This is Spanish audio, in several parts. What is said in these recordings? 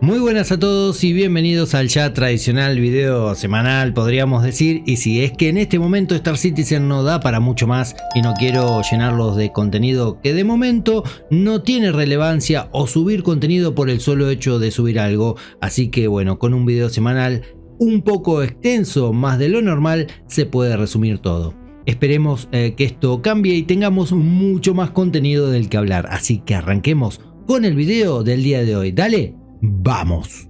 Muy buenas a todos y bienvenidos al ya tradicional video semanal, podríamos decir. Y si es que en este momento Star Citizen no da para mucho más y no quiero llenarlos de contenido que de momento no tiene relevancia o subir contenido por el solo hecho de subir algo, así que bueno, con un video semanal un poco extenso, más de lo normal, se puede resumir todo. Esperemos que esto cambie y tengamos mucho más contenido del que hablar, así que arranquemos con el video del día de hoy. ¡Dale! ¡Vamos!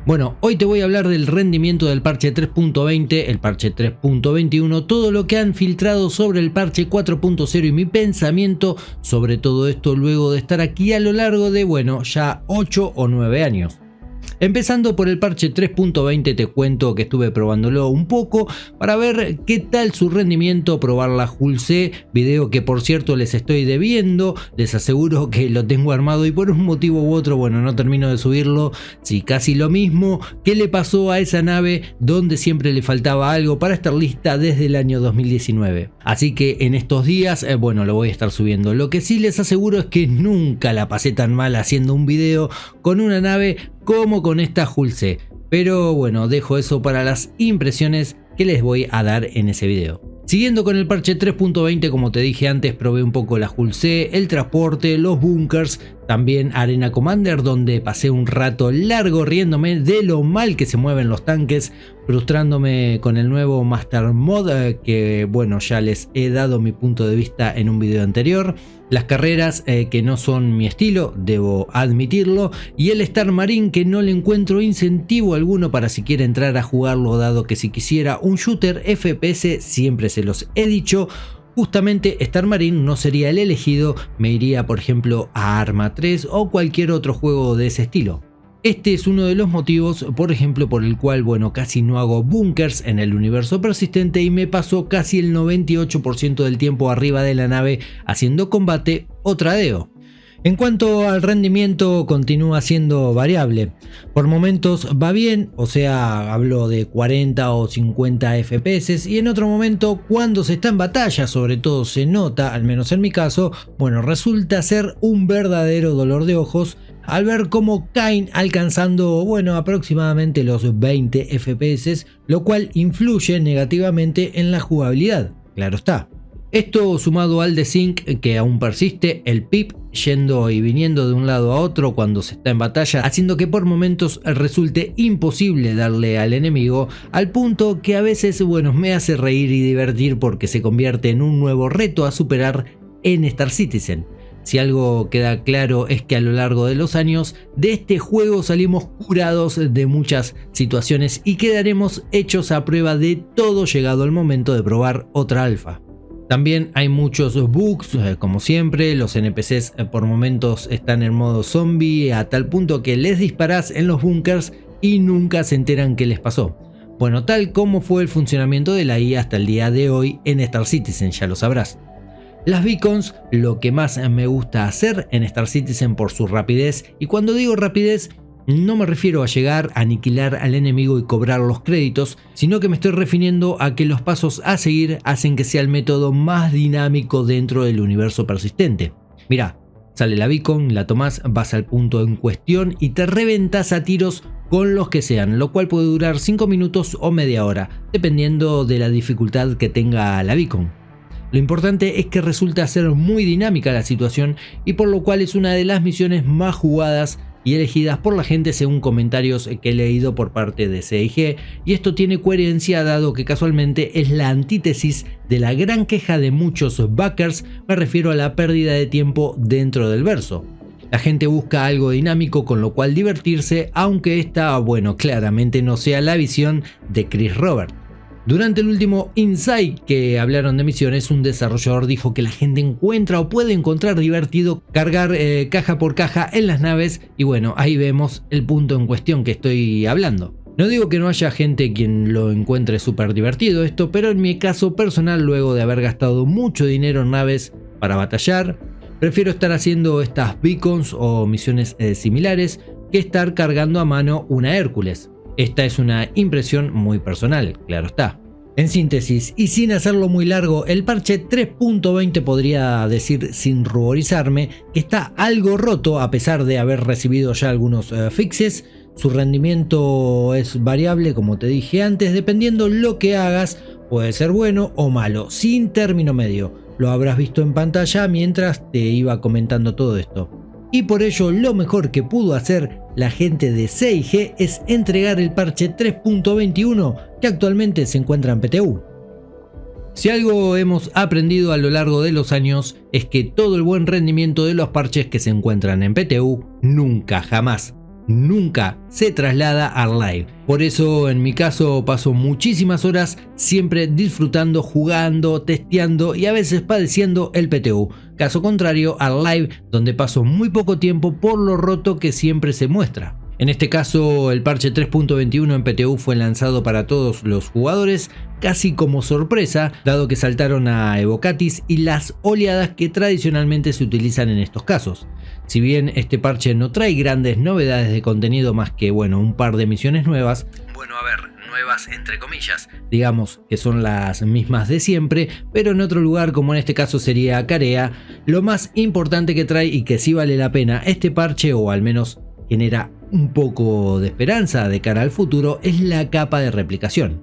Bueno, hoy te voy a hablar del rendimiento del parche 3.20, el parche 3.21, todo lo que han filtrado sobre el parche 4.0 y mi pensamiento sobre todo esto luego de estar aquí a lo largo de, bueno, ya 8 o 9 años. Empezando por el parche 3.20 te cuento que estuve probándolo un poco para ver qué tal su rendimiento, probar la Hull C, video que por cierto les estoy debiendo, les aseguro que lo tengo armado y por un motivo u otro, bueno, no termino de subirlo. Sí, casi lo mismo que le pasó a esa nave donde siempre le faltaba algo para estar lista desde el año 2019. Así que en estos días, bueno, lo voy a estar subiendo. Lo que sí les aseguro es que nunca la pasé tan mal haciendo un video con una nave como con esta Hull C, pero bueno, dejo eso para las impresiones que les voy a dar en ese video. Siguiendo con el parche 3.20, como te dije antes, probé un poco la Hull C, el transporte, los bunkers, también Arena Commander, donde pasé un rato largo riéndome de lo mal que se mueven los tanques, frustrándome con el nuevo Master Mod, que bueno, ya les he dado mi punto de vista en un video anterior. Las carreras que no son mi estilo, debo admitirlo, y el Star Marine que no le encuentro incentivo alguno para siquiera entrar a jugarlo, dado que si quisiera un shooter FPS, siempre se los he dicho, justamente Star Marine no sería el elegido, me iría por ejemplo a Arma 3 o cualquier otro juego de ese estilo. Este es uno de los motivos, por ejemplo, por el cual, bueno, casi no hago bunkers en el universo persistente y me paso casi el 98% del tiempo arriba de la nave haciendo combate o tradeo. En cuanto al rendimiento, continúa siendo variable. Por momentos va bien, o sea, hablo de 40 o 50 FPS, y en otro momento, cuando se está en batalla, sobre todo se nota, al menos en mi caso, bueno, resulta ser un verdadero dolor de ojos al ver cómo caen alcanzando, bueno, aproximadamente los 20 FPS, lo cual influye negativamente en la jugabilidad, claro está. Esto sumado al desync que aún persiste, el pip yendo y viniendo de un lado a otro cuando se está en batalla, haciendo que por momentos resulte imposible darle al enemigo, al punto que a veces, bueno, me hace reír y divertir porque se convierte en un nuevo reto a superar en Star Citizen. Si algo queda claro es que a lo largo de los años de este juego salimos curados de muchas situaciones y quedaremos hechos a prueba de todo llegado el momento de probar otra alfa. También hay muchos bugs, como siempre, los NPCs por momentos están en modo zombie a tal punto que les disparás en los bunkers y nunca se enteran qué les pasó. Bueno, tal como fue el funcionamiento de la IA hasta el día de hoy en Star Citizen, ya lo sabrás. Las beacons, lo que más me gusta hacer en Star Citizen por su rapidez, y cuando digo rapidez no me refiero a llegar a aniquilar al enemigo y cobrar los créditos, sino que me estoy refiriendo a que los pasos a seguir hacen que sea el método más dinámico dentro del universo persistente. Mirá, sale la beacon, la tomás, vas al punto en cuestión y te reventás a tiros con los que sean, lo cual puede durar 5 minutos o media hora, dependiendo de la dificultad que tenga la beacon. Lo importante es que resulta ser muy dinámica la situación y por lo cual es una de las misiones más jugadas y elegidas por la gente según comentarios que he leído por parte de CIG, y esto tiene coherencia dado que casualmente es la antítesis de la gran queja de muchos backers, me refiero a la pérdida de tiempo dentro del verso. La gente busca algo dinámico con lo cual divertirse, aunque esta, bueno, claramente no sea la visión de Chris Roberts. Durante el último Insight que hablaron de misiones, un desarrollador dijo que la gente encuentra o puede encontrar divertido cargar caja por caja en las naves, y bueno, ahí vemos el punto en cuestión que estoy hablando. No digo que no haya gente quien lo encuentre súper divertido esto, pero en mi caso personal, luego de haber gastado mucho dinero en naves para batallar, prefiero estar haciendo estas beacons o misiones similares que estar cargando a mano una Hércules. Esta es una impresión muy personal, claro está. En síntesis, y sin hacerlo muy largo, el parche 3.20 podría decir sin ruborizarme que está algo roto a pesar de haber recibido ya algunos fixes. Su rendimiento es variable, como te dije antes, dependiendo lo que hagas, puede ser bueno o malo, sin término medio. Lo habrás visto en pantalla mientras te iba comentando todo esto. Y por ello lo mejor que pudo hacer la gente de CIG es entregar el parche 3.21 que actualmente se encuentra en PTU. Si algo hemos aprendido a lo largo de los años es que todo el buen rendimiento de los parches que se encuentran en PTU nunca se traslada al live. Por eso en mi caso paso muchísimas horas siempre disfrutando, jugando, testeando y a veces padeciendo el PTU. Caso contrario al live, donde paso muy poco tiempo por lo roto que siempre se muestra. En este caso el parche 3.21 en PTU fue lanzado para todos los jugadores casi como sorpresa, dado que saltaron a Evocatis y las oleadas que tradicionalmente se utilizan en estos casos. Si bien este parche no trae grandes novedades de contenido más que un par de misiones nuevas, nuevas entre comillas, digamos que son las mismas de siempre, pero en otro lugar como en este caso sería Carea, lo más importante que trae y que sí vale la pena este parche, o al menos genera un poco de esperanza de cara al futuro, es la capa de replicación.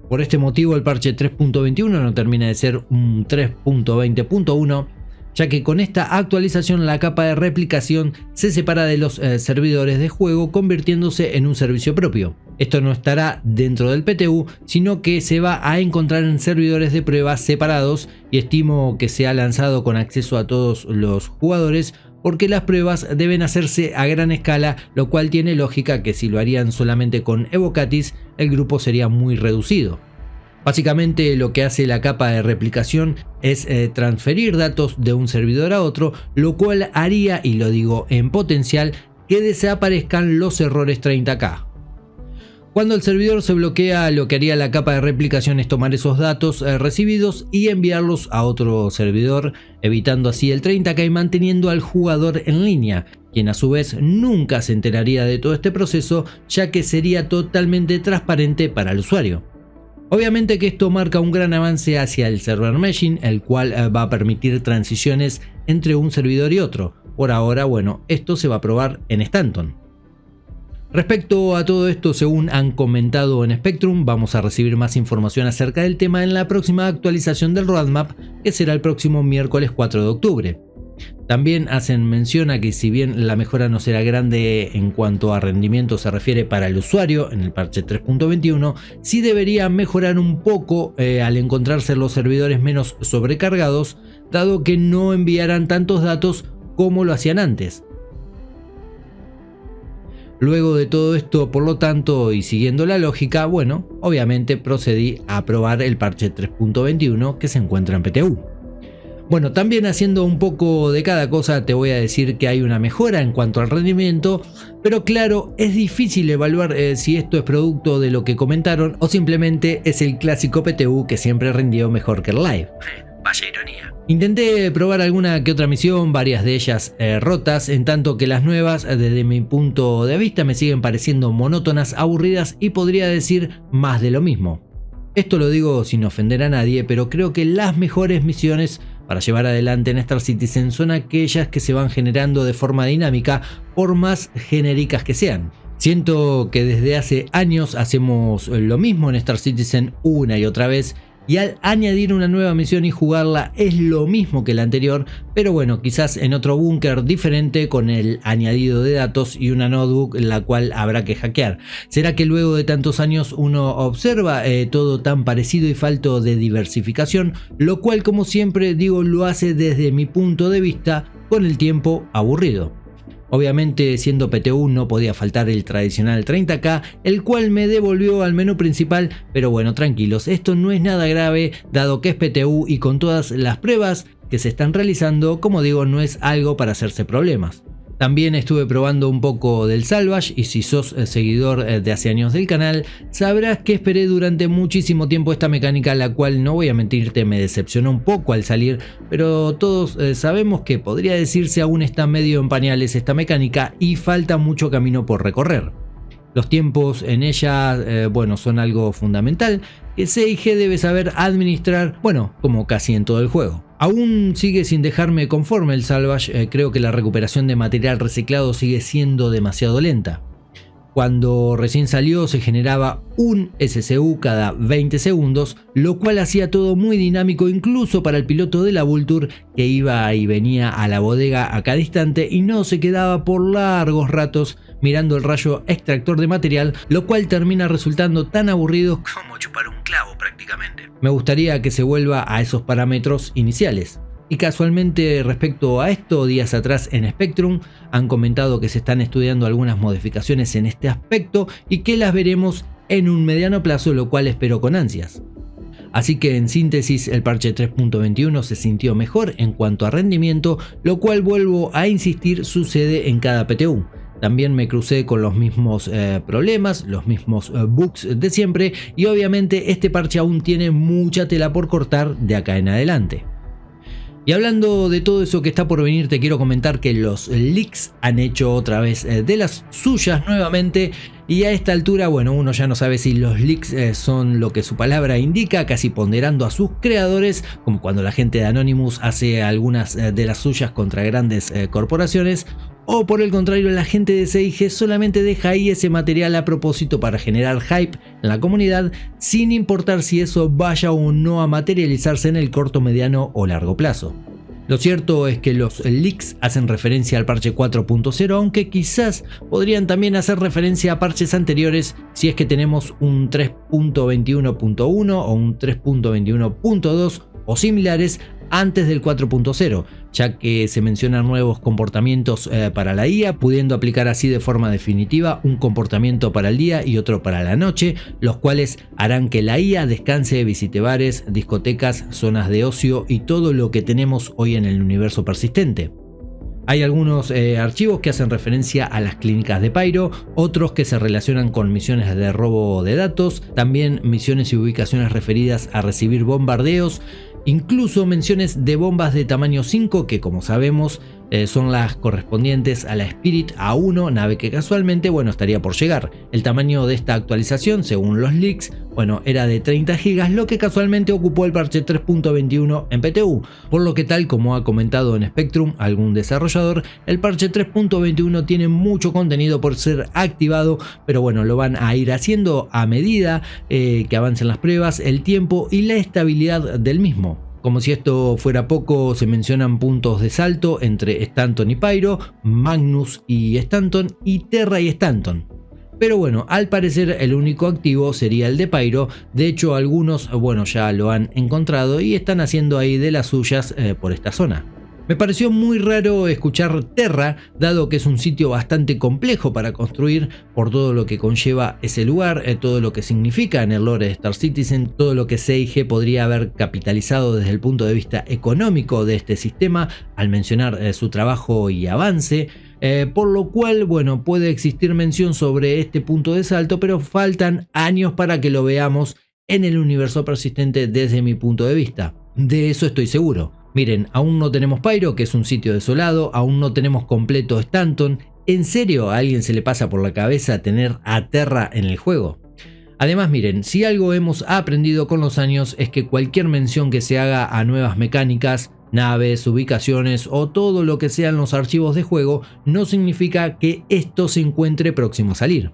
Por este motivo el parche 3.21 no termina de ser un 3.20.1, ya que con esta actualización la capa de replicación se separa de los servidores de juego, convirtiéndose en un servicio propio. Esto no estará dentro del PTU, sino que se va a encontrar en servidores de pruebas separados, y estimo que se ha lanzado con acceso a todos los jugadores, porque las pruebas deben hacerse a gran escala, lo cual tiene lógica que si lo harían solamente con Evocatis, el grupo sería muy reducido. Básicamente lo que hace la capa de replicación es transferir datos de un servidor a otro, lo cual haría, y lo digo en potencial, que desaparezcan los errores 30K. Cuando el servidor se bloquea, lo que haría la capa de replicación es tomar esos datos recibidos y enviarlos a otro servidor, evitando así el 30K y manteniendo al jugador en línea, quien a su vez nunca se enteraría de todo este proceso, ya que sería totalmente transparente para el usuario. Obviamente que esto marca un gran avance hacia el server meshing, el cual va a permitir transiciones entre un servidor y otro. Por ahora, esto se va a probar en Stanton. Respecto a todo esto, según han comentado en Spectrum, vamos a recibir más información acerca del tema en la próxima actualización del roadmap, que será el próximo miércoles 4 de octubre. También hacen mención a que si bien la mejora no será grande en cuanto a rendimiento se refiere para el usuario en el parche 3.21, sí debería mejorar un poco al encontrarse los servidores menos sobrecargados, dado que no enviarán tantos datos como lo hacían antes. Luego de todo esto, por lo tanto, y siguiendo la lógica, obviamente procedí a probar el parche 3.21 que se encuentra en PTU. También haciendo un poco de cada cosa, te voy a decir que hay una mejora en cuanto al rendimiento, pero claro, es difícil evaluar si esto es producto de lo que comentaron o simplemente es el clásico PTU que siempre rindió mejor que el live. Vaya ironía. Intenté probar alguna que otra misión, varias de ellas rotas, en tanto que las nuevas, desde mi punto de vista, me siguen pareciendo monótonas, aburridas y podría decir más de lo mismo. Esto lo digo sin ofender a nadie, pero creo que las mejores misiones para llevar adelante en Star Citizen son aquellas que se van generando de forma dinámica, por más genéricas que sean. Siento que desde hace años hacemos lo mismo en Star Citizen una y otra vez, y al añadir una nueva misión y jugarla es lo mismo que la anterior, pero quizás en otro búnker diferente con el añadido de datos y una notebook la cual habrá que hackear. ¿Será que luego de tantos años uno observa todo tan parecido y falto de diversificación? Lo cual, como siempre digo, lo hace desde mi punto de vista con el tiempo aburrido. Obviamente, siendo PTU no podía faltar el tradicional 30K, el cual me devolvió al menú principal, pero tranquilos, esto no es nada grave dado que es PTU y con todas las pruebas que se están realizando, como digo, no es algo para hacerse problemas. También estuve probando un poco del Salvage, y si sos seguidor de hace años del canal, sabrás que esperé durante muchísimo tiempo esta mecánica, la cual, no voy a mentirte, me decepcionó un poco al salir, pero todos sabemos que podría decirse aún está medio en pañales esta mecánica y falta mucho camino por recorrer. Los tiempos en ella, son algo fundamental, que CIG debe saber administrar, bueno, como casi en todo el juego. Aún sigue sin dejarme conforme el Salvage, creo que la recuperación de material reciclado sigue siendo demasiado lenta. Cuando recién salió se generaba un SCU cada 20 segundos, lo cual hacía todo muy dinámico incluso para el piloto de la Vulture que iba y venía a la bodega a cada instante y no se quedaba por largos ratos mirando el rayo extractor de material, lo cual termina resultando tan aburrido como chupar un clavo prácticamente. Me gustaría que se vuelva a esos parámetros iniciales. Y casualmente respecto a esto, días atrás en Spectrum han comentado que se están estudiando algunas modificaciones en este aspecto y que las veremos en un mediano plazo, lo cual espero con ansias. Así que en síntesis el parche 3.21 se sintió mejor en cuanto a rendimiento, lo cual vuelvo a insistir sucede en cada PTU. También me crucé con los mismos problemas, los mismos bugs de siempre y obviamente este parche aún tiene mucha tela por cortar de acá en adelante. Y hablando de todo eso que está por venir, te quiero comentar que los leaks han hecho otra vez de las suyas nuevamente. Y a esta altura, bueno, uno ya no sabe si los leaks son lo que su palabra indica, casi ponderando a sus creadores, como cuando la gente de Anonymous hace algunas de las suyas contra grandes corporaciones, o por el contrario, la gente de CIG solamente deja ahí ese material a propósito para generar hype en la comunidad, sin importar si eso vaya o no a materializarse en el corto, mediano o largo plazo. Lo cierto es que los leaks hacen referencia al parche 4.0, aunque quizás podrían también hacer referencia a parches anteriores si es que tenemos un 3.21.1 o un 3.21.2 o similares antes del 4.0, ya que se mencionan nuevos comportamientos para la IA, pudiendo aplicar así de forma definitiva un comportamiento para el día y otro para la noche, los cuales harán que la IA descanse, visite bares, discotecas, zonas de ocio y todo lo que tenemos hoy en el universo persistente. Hay algunos archivos que hacen referencia a las clínicas de Pyro, otros que se relacionan con misiones de robo de datos, también misiones y ubicaciones referidas a recibir bombardeos, incluso menciones de bombas de tamaño 5 que, como sabemos, son las correspondientes a la Spirit A1, nave que casualmente, bueno, estaría por llegar. El tamaño de esta actualización, según los leaks, bueno, era de 30 GB, lo que casualmente ocupó el parche 3.21 en PTU, por lo que, tal como ha comentado en Spectrum algún desarrollador, el parche 3.21 tiene mucho contenido por ser activado, pero bueno, lo van a ir haciendo a medida que avancen las pruebas, el tiempo y la estabilidad del mismo. Como si esto fuera poco, se mencionan puntos de salto entre Stanton y Pyro, Magnus y Stanton y Terra y Stanton. Pero bueno, al parecer el único activo sería el de Pyro, de hecho algunos, bueno, ya lo han encontrado y están haciendo ahí de las suyas por esta zona. Me pareció muy raro escuchar Terra, dado que es un sitio bastante complejo para construir por todo lo que conlleva ese lugar, todo lo que significa en el lore de Star Citizen, todo lo que CIG podría haber capitalizado desde el punto de vista económico de este sistema al mencionar su trabajo y avance. Por lo cual, bueno, puede existir mención sobre este punto de salto, pero faltan años para que lo veamos en el universo persistente desde mi punto de vista. De eso estoy seguro. Miren, aún no tenemos Pyro, que es un sitio desolado, aún no tenemos completo Stanton. ¿En serio a alguien se le pasa por la cabeza tener a Terra en el juego? Además, miren, si algo hemos aprendido con los años es que cualquier mención que se haga a nuevas mecánicas, naves, ubicaciones o todo lo que sean los archivos de juego no significa que esto se encuentre próximo a salir.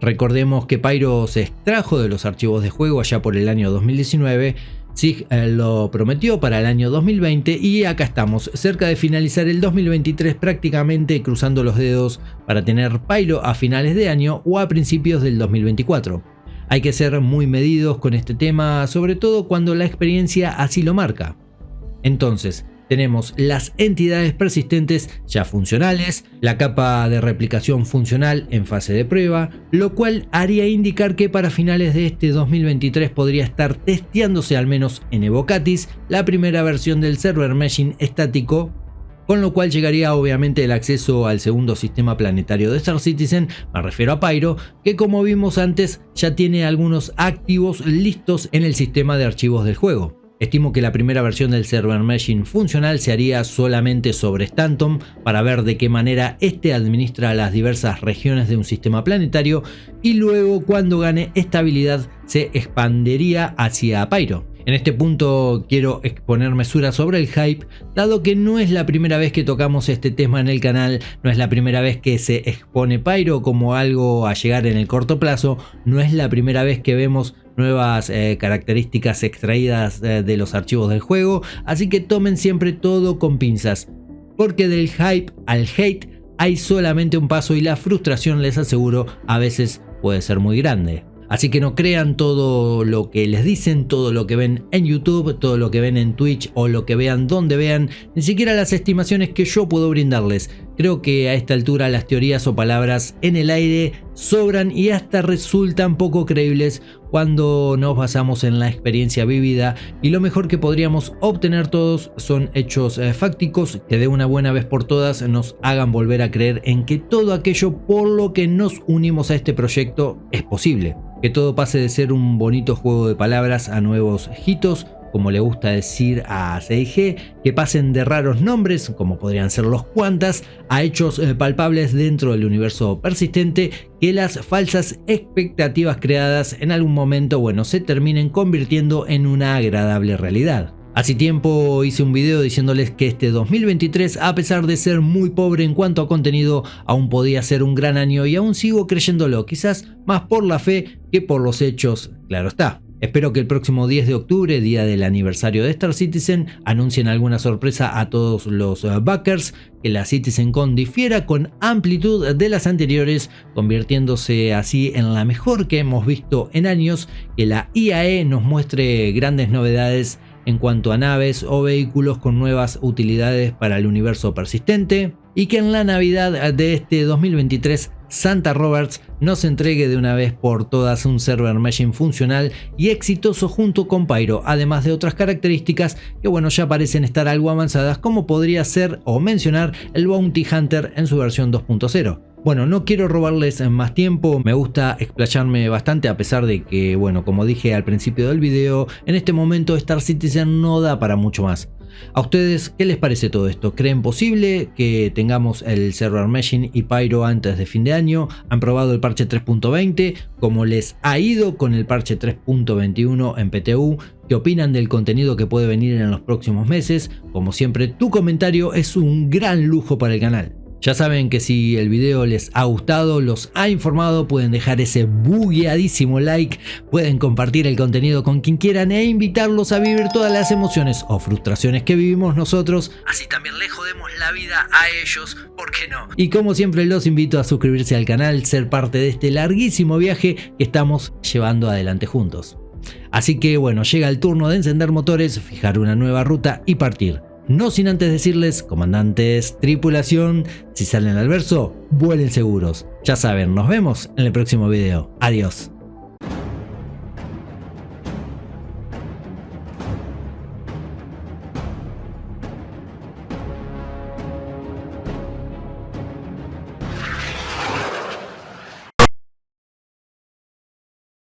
Recordemos que Pyro se extrajo de los archivos de juego allá por el año 2019, SIG lo prometió para el año 2020 y acá estamos, cerca de finalizar el 2023, prácticamente cruzando los dedos para tener Pyro a finales de año o a principios del 2024. Hay que ser muy medidos con este tema, sobre todo cuando la experiencia así lo marca. Entonces, tenemos las entidades persistentes ya funcionales, la capa de replicación funcional en fase de prueba, lo cual haría indicar que para finales de este 2023 podría estar testeándose al menos en Evocatis la primera versión del server meshing estático, con lo cual llegaría obviamente el acceso al segundo sistema planetario de Star Citizen, me refiero a Pyro, que como vimos antes ya tiene algunos activos listos en el sistema de archivos del juego. Estimo que la primera versión del server meshing funcional se haría solamente sobre Stanton para ver de qué manera este administra las diversas regiones de un sistema planetario, y luego cuando gane estabilidad se expandería hacia Pyro. En este punto quiero exponer mesura sobre el hype, dado que no es la primera vez que tocamos este tema en el canal, no es la primera vez que se expone Pyro como algo a llegar en el corto plazo, no es la primera vez que vemos nuevas características extraídas de los archivos del juego, así que tomen siempre todo con pinzas, porque del hype al hate hay solamente un paso y la frustración, les aseguro, a veces puede ser muy grande. Así que no crean todo lo que les dicen, todo lo que ven en YouTube, todo lo que ven en Twitch o lo que vean donde vean, ni siquiera las estimaciones que yo puedo brindarles. Creo que a esta altura las teorías o palabras en el aire sobran y hasta resultan poco creíbles cuando nos basamos en la experiencia vivida, y lo mejor que podríamos obtener todos son hechos fácticos que de una buena vez por todas nos hagan volver a creer en que todo aquello por lo que nos unimos a este proyecto es posible. Que todo pase de ser un bonito juego de palabras a nuevos hitos, como le gusta decir a CIG, que pasen de raros nombres, como podrían ser los Quantas, a hechos palpables dentro del universo persistente, que las falsas expectativas creadas en algún momento, se terminen convirtiendo en una agradable realidad. Hace tiempo hice un video diciéndoles que este 2023, a pesar de ser muy pobre en cuanto a contenido, aún podía ser un gran año, y aún sigo creyéndolo, quizás más por la fe que por los hechos, claro está. Espero que el próximo 10 de octubre, día del aniversario de Star Citizen, anuncien alguna sorpresa a todos los backers, que la CitizenCon difiera con amplitud de las anteriores, convirtiéndose así en la mejor que hemos visto en años, que la IAE nos muestre grandes novedades en cuanto a naves o vehículos con nuevas utilidades para el universo persistente, y que en la Navidad de este 2023 Santa Roberts nos entregue de una vez por todas un server meshing funcional y exitoso junto con Pyro, además de otras características que ya parecen estar algo avanzadas, como podría ser o mencionar el Bounty Hunter en su versión 2.0. No quiero robarles más tiempo, me gusta explayarme bastante, a pesar de que, como dije al principio del video, en este momento Star Citizen no da para mucho más. ¿A ustedes qué les parece todo esto? ¿Creen posible que tengamos el server meshing y Pyro antes de fin de año? ¿Han probado el parche 3.20? ¿Cómo les ha ido con el parche 3.21 en PTU? ¿Qué opinan del contenido que puede venir en los próximos meses? Como siempre, tu comentario es un gran lujo para el canal. Ya saben que si el video les ha gustado, los ha informado, pueden dejar ese bugueadísimo like, pueden compartir el contenido con quien quieran e invitarlos a vivir todas las emociones o frustraciones que vivimos nosotros, así también le jodemos la vida a ellos, ¿por qué no? Y como siempre los invito a suscribirse al canal, ser parte de este larguísimo viaje que estamos llevando adelante juntos. Así que llega el turno de encender motores, fijar una nueva ruta y partir. No sin antes decirles, comandantes, tripulación, si salen al verso, vuelen seguros. Ya saben, nos vemos en el próximo video. Adiós.